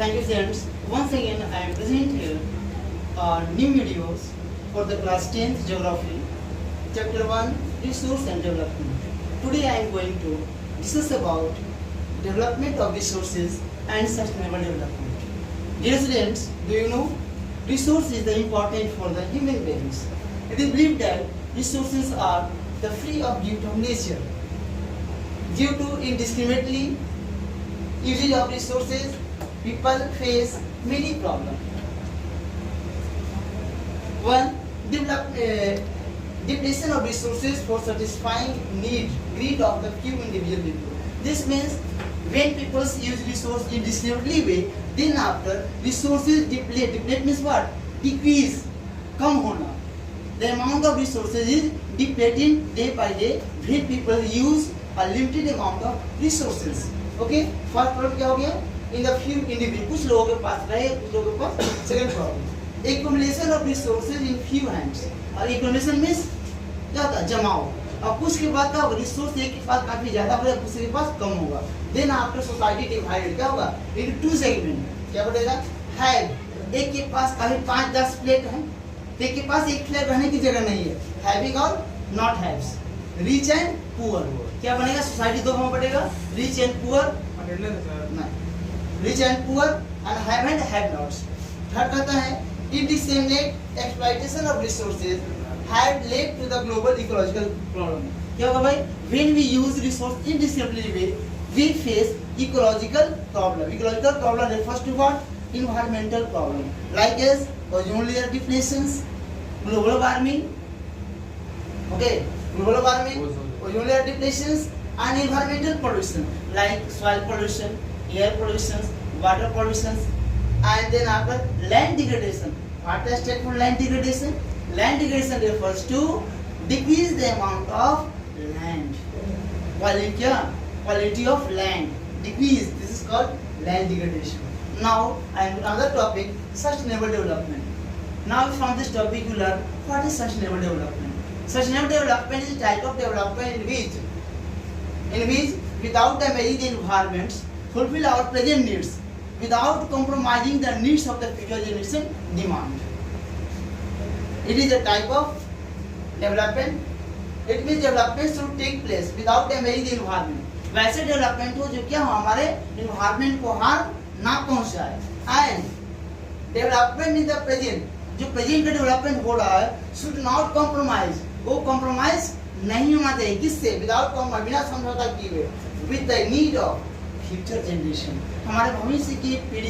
Thank you, students. Once again, I am present here new videos for the class 10th Geography, Chapter 1, Resource and Development. Today I am going to discuss about development of resources and sustainable development. Dear students, do you know resource is the important for the human beings. It is believed that resources are the free of gift of nature. Due to indiscriminately usage of resources, people face many problems. One, depletion of resources for satisfying greed of the few individual people. This means when people use resources indiscriminately way, then after resources deplete means what? Decrease, कम होना. The amount of resources is depleting day by day when people use a limited amount of resources. Okay? First problem क्या हो गया? In the few individuals, कुछ लोगों के पास रहे, कुछ लोगों के पास. Second problem, accumulation of resources in few hands. और accumulation means क्या होता है? जमाव. अब कुछ के बाद क्या होगा? रिसोर्स एक के पास काफी ज्यादा होगा, दूसरे के पास कम होगा. देन आफ्टर सोसाइटी डिवाइडेड क्या होगा? इन टू सेगमेंट. क्या बढ़ेगा? हैव. एक के पास काफी 5-10 फ्लैट है, एक के पास एक फ्लैट रहने की जगह नहीं है. हैविंग और not haves. Rich and poor. क्या बनेगा? सोसाइटी दो में बढ़ेगा. Rich and poor. Rich and poor and have and have nots. Third कहता है indiscriminate exploitation of resources have led to the global ecological problem. क्या होगा भाई? When we use resource indiscriminately way, we face ecological problem. Ecological problem refers to what? Environmental problem, like as ozone layer depletions, global warming. Okay, global warming, ozone layer depletions, and environmental pollution, like soil pollution, air pollution, water pollution, and then after land degradation. What is state for land degradation? Land degradation refers to decrease the amount of land. Quality of land decrease. This is called land degradation. Now I am another topic, sustainable development. Now from this topic you learn what is sustainable development. Sustainable development is a type of development in which without damaging the environment, fulfill our present needs without compromising the needs of the future generation demand. It is a type of development. It means development should take place without damaging the environment. वैसे development हो जो क्या हो हमारे environment को harm ना पहुंचाए. And development in the present, जो प्रेजेंट का डेवलपमेंट हो रहा है, शुड नॉट कॉम्प्रोमाइज. वो कॉम्प्रोमाइज नहीं होना चाहिए. किससे? विदाउट कॉम्प्रोमाइज, बिना समझौता किए हुए, with the need of future generation. हमारे भविष्य की पीढ़ी